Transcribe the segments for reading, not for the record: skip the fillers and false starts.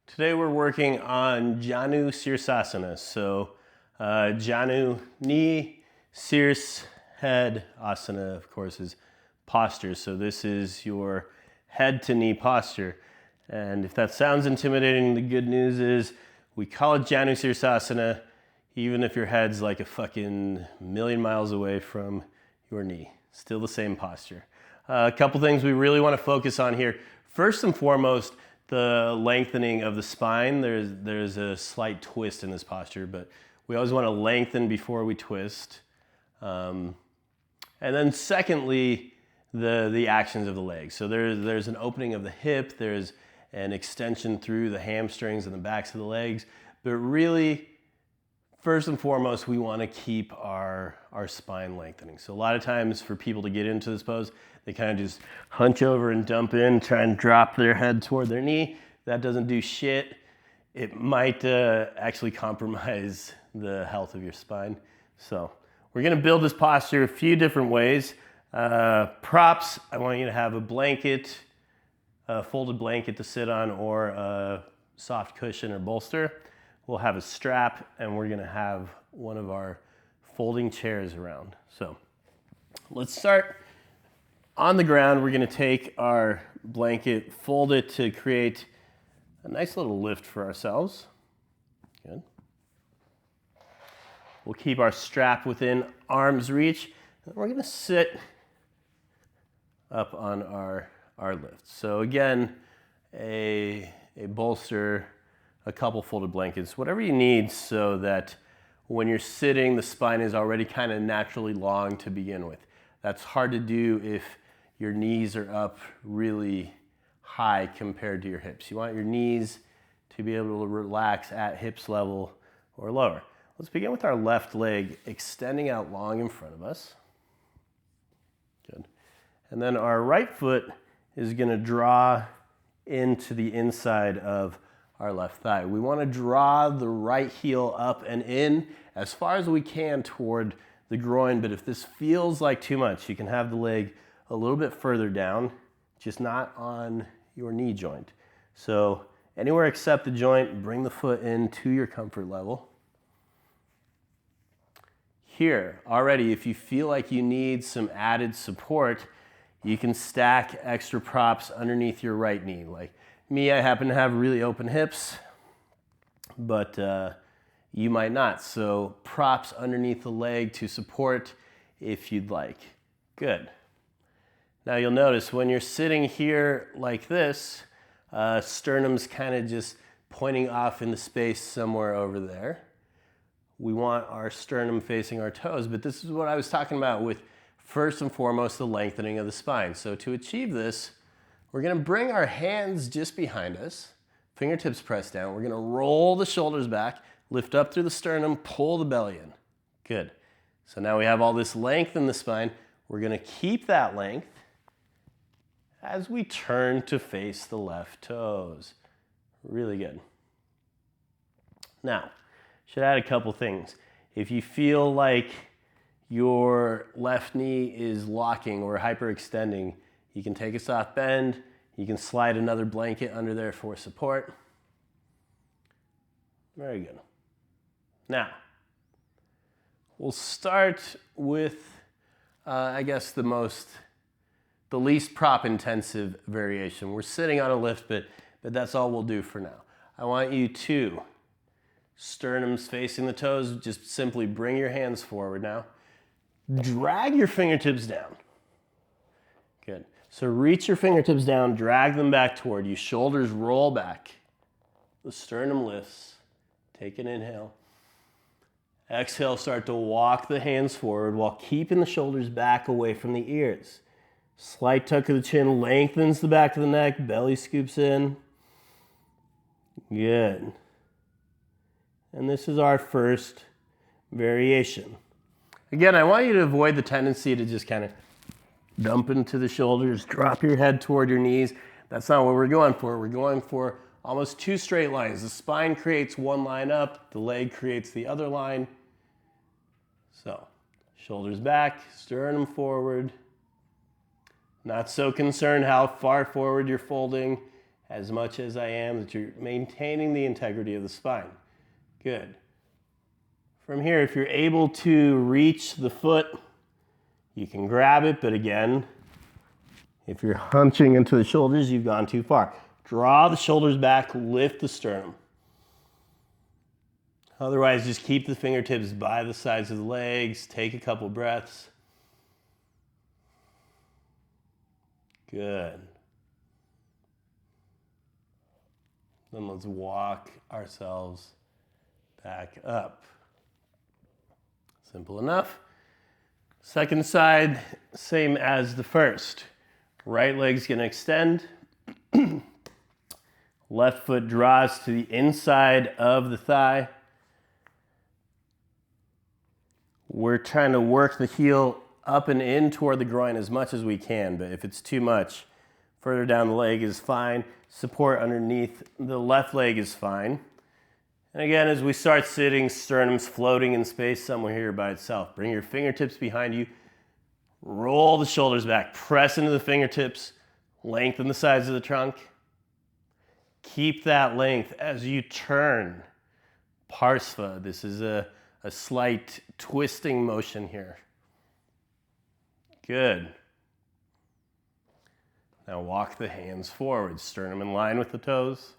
Today we're working on Janu Sirsasana. So Janu, knee, Sirs, head, asana, of course, is posture. So this is your head to knee posture. And if that sounds intimidating, the good news is we call it Janu Sirsasana even if your head's like a fucking million miles away from your knee. Still the same posture. A couple things we really want to focus on here. First and foremost, the lengthening of the spine. There's a slight twist in this posture, but we always want to lengthen before we twist. And then secondly, the actions of the legs. So there's an opening of the hip, there's an extension through the hamstrings and the backs of the legs, but really, first and foremost, we want to keep our spine lengthening. So a lot of times for people to get into this pose, they kind of just hunch over and dump in, try and drop their head toward their knee. That doesn't do shit. It might actually compromise the health of your spine. So we're going to build this posture a few different ways. Props, I want you to have a blanket, a folded blanket to sit on, or a soft cushion or bolster. We'll have a strap, and we're going to have one of our folding chairs around. So let's start on the ground. We're going to take our blanket, fold it to create a nice little lift for ourselves. Good. We'll keep our strap within arm's reach. And we're going to sit up on our lift. So again, a bolster, a couple folded blankets, whatever you need so that when you're sitting, the spine is already kind of naturally long to begin with. That's hard to do if your knees are up really high compared to your hips. You want your knees to be able to relax at hips level or lower. Let's begin with our left leg extending out long in front of us. Good. And then our right foot is going to draw into the inside of our left thigh. We want to draw the right heel up and in as far as we can toward the groin, but if this feels like too much, you can have the leg a little bit further down, just not on your knee joint. So anywhere except the joint, bring the foot in to your comfort level. Here, already, if you feel like you need some added support, you can stack extra props underneath your right knee. Like me, I happen to have really open hips, but you might not. So props underneath the leg to support if you'd like. Good. Now you'll notice when you're sitting here like this, sternum's kind of just pointing off into space somewhere over there. We want our sternum facing our toes, but this is what I was talking about with first and foremost the lengthening of the spine. So to achieve this, we're going to bring our hands just behind us, fingertips pressed down. We're going to roll the shoulders back, lift up through the sternum, pull the belly in. Good. So now we have all this length in the spine. We're going to keep that length as we turn to face the left toes. Really good. Now, should add a couple things. If you feel like your left knee is locking or hyperextending, you can take a soft bend. You can slide another blanket under there for support. Very good. Now, we'll start with, I guess, the least prop intensive variation. We're sitting on a lift, but that's all we'll do for now. I want you to, sternum's facing the toes, just simply bring your hands forward now. Drag your fingertips down. Good. So reach your fingertips down, drag them back toward you. Shoulders roll back. The sternum lifts. Take an inhale. Exhale, start to walk the hands forward while keeping the shoulders back away from the ears. Slight tuck of the chin lengthens the back of the neck, belly scoops in. Good. And this is our first variation. Again, I want you to avoid the tendency to just kind of dump into the shoulders, drop your head toward your knees. That's not what we're going for. We're going for almost two straight lines. The spine creates one line up, the leg creates the other line. So, shoulders back, sternum forward. Not so concerned how far forward you're folding, as much as I am, that you're maintaining the integrity of the spine. Good. From here, if you're able to reach the foot, you can grab it, but again, if you're hunching into the shoulders, you've gone too far. Draw the shoulders back, lift the sternum. Otherwise, just keep the fingertips by the sides of the legs. Take a couple breaths. Good. Then let's walk ourselves back up. Simple enough. Second side, same as the first. Right leg's gonna extend. Left foot draws to the inside of the thigh. We're trying to work the heel up and in toward the groin as much as we can, but if it's too much, further down the leg is fine. Support underneath the left leg is fine. And again, as we start sitting, sternum's floating in space somewhere here by itself. Bring your fingertips behind you. Roll the shoulders back. Press into the fingertips. Lengthen the sides of the trunk. Keep that length as you turn. Parsva. This is a slight twisting motion here. Good. Now walk the hands forward. Sternum in line with the toes.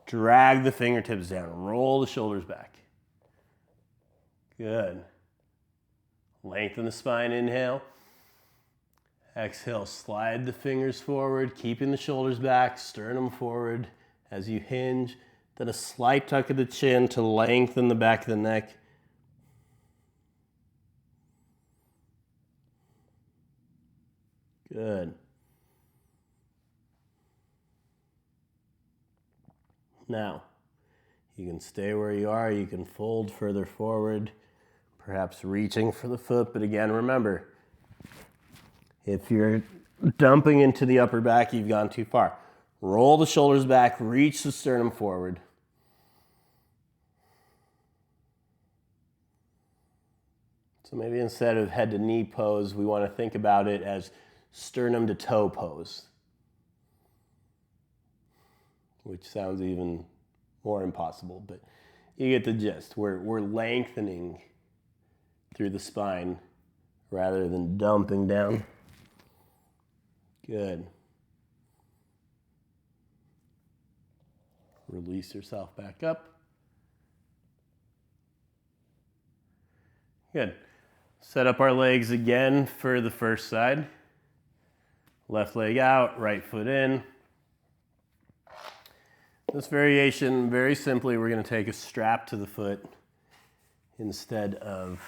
Drag the fingertips down. Roll the shoulders back. Good. Lengthen the spine, inhale. Exhale, slide the fingers forward, keeping the shoulders back, sternum forward as you hinge. Then a slight tuck of the chin to lengthen the back of the neck. Good. Now, you can stay where you are, you can fold further forward, perhaps reaching for the foot, but again, remember, if you're dumping into the upper back, you've gone too far. Roll the shoulders back, reach the sternum forward. So maybe instead of head to knee pose, we want to think about it as sternum to toe pose, which sounds even more impossible, but you get the gist. We're lengthening through the spine rather than dumping down. Good. Release yourself back up. Good. Set up our legs again for the first side. Left leg out, right foot in. This variation, very simply, we're going to take a strap to the foot instead of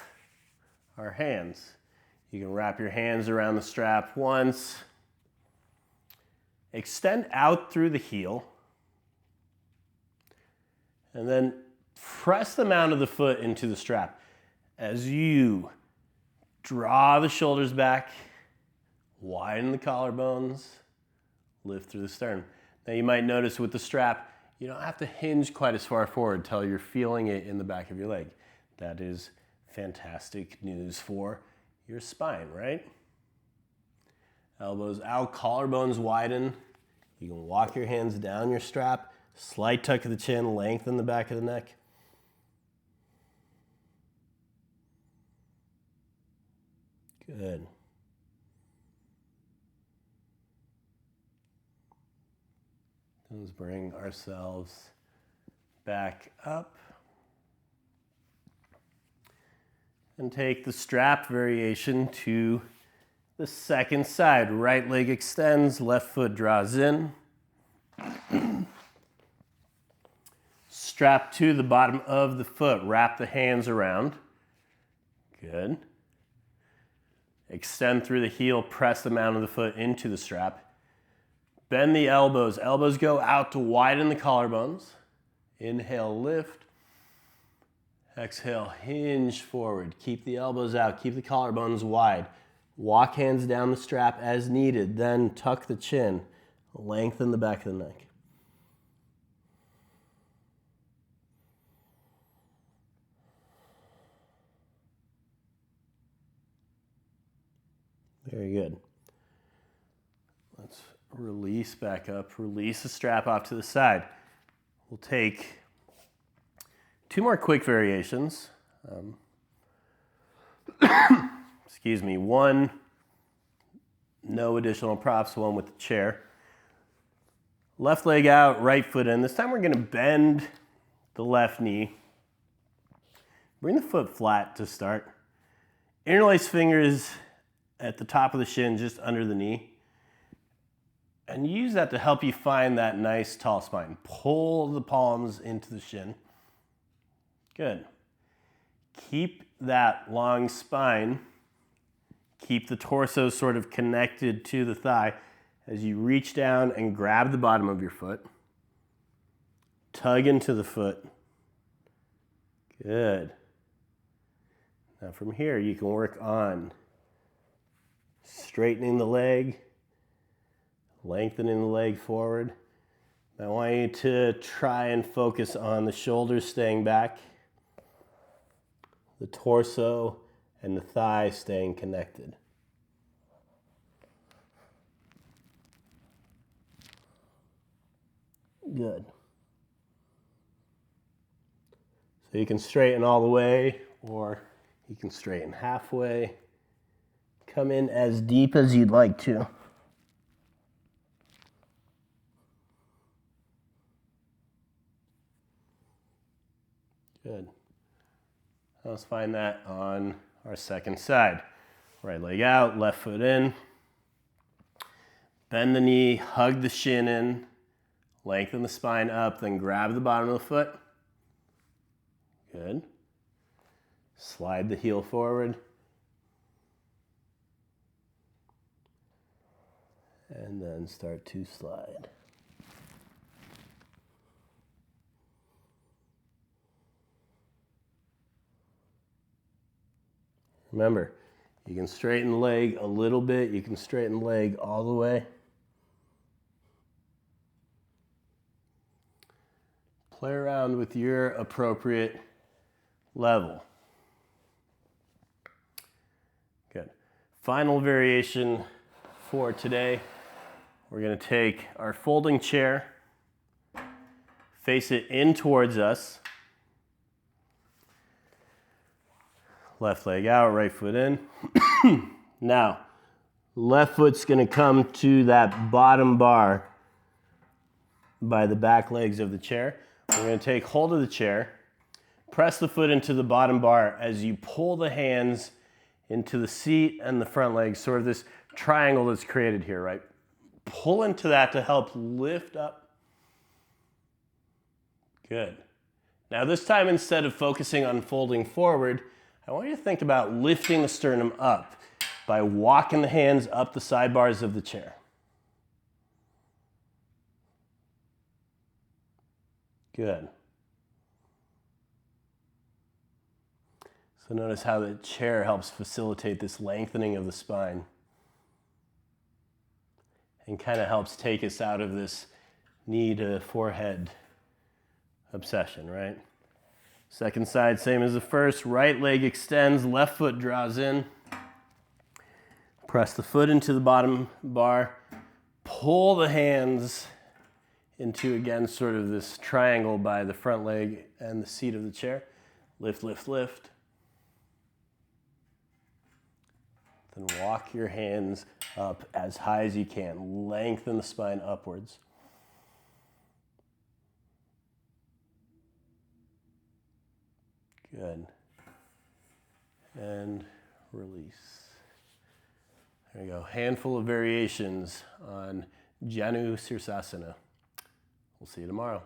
our hands. You can wrap your hands around the strap once. Extend out through the heel. And then press the mount of the foot into the strap. As you draw the shoulders back, widen the collarbones, lift through the sternum. Now you might notice with the strap, you don't have to hinge quite as far forward until you're feeling it in the back of your leg. That is fantastic news for your spine, right? Elbows out, collarbones widen. You can walk your hands down your strap, slight tuck of the chin, lengthen the back of the neck. Good. Let's bring ourselves back up. And take the strap variation to the second side. Right leg extends, left foot draws in. Strap to the bottom of the foot. Wrap the hands around. Good. Extend through the heel, press the mount of the foot into the strap. Bend the elbows. Elbows go out to widen the collarbones. Inhale, lift. Exhale, hinge forward. Keep the elbows out. Keep the collarbones wide. Walk hands down the strap as needed. Then tuck the chin. Lengthen the back of the neck. Very good. Let's release back up, release the strap off to the side. We'll take 2 more quick variations. Excuse me, one, no additional props, one with the chair. Left leg out, right foot in. This time we're gonna bend the left knee. Bring the foot flat to start. Interlace fingers at the top of the shin, just under the knee. And use that to help you find that nice tall spine. Pull the palms into the shin. Good. Keep that long spine. Keep the torso sort of connected to the thigh as you reach down and grab the bottom of your foot. Tug into the foot. Good. Now from here you can work on straightening the leg, lengthening the leg forward. I want you to try and focus on the shoulders staying back, the torso and the thigh staying connected. Good. So you can straighten all the way, or you can straighten halfway. Come in as deep as you'd like to. Good. Let's find that on our second side. Right leg out, left foot in. Bend the knee, hug the shin in, lengthen the spine up, then grab the bottom of the foot. Good. Slide the heel forward. And then start to slide. Remember, you can straighten the leg a little bit, you can straighten the leg all the way. Play around with your appropriate level. Good. Final variation for today. We're going to take our folding chair, face it in towards us. Left leg out, right foot in. Now, left foot's going to come to that bottom bar by the back legs of the chair. We're going to take hold of the chair, press the foot into the bottom bar as you pull the hands into the seat and the front legs, sort of this triangle that's created here, right? Pull into that to help lift up. Good. Now this time, instead of focusing on folding forward, I want you to think about lifting the sternum up by walking the hands up the sidebars of the chair. Good. So notice how the chair helps facilitate this lengthening of the spine and kind of helps take us out of this knee to forehead obsession, right? Second side, same as the first. Right leg extends, left foot draws in. Press the foot into the bottom bar. Pull the hands into, again, sort of this triangle by the front leg and the seat of the chair. Lift, lift, lift. Then walk your hands up as high as you can. Lengthen the spine upwards. Good. And release. There you go. Handful of variations on Janu Sirsasana. We'll see you tomorrow.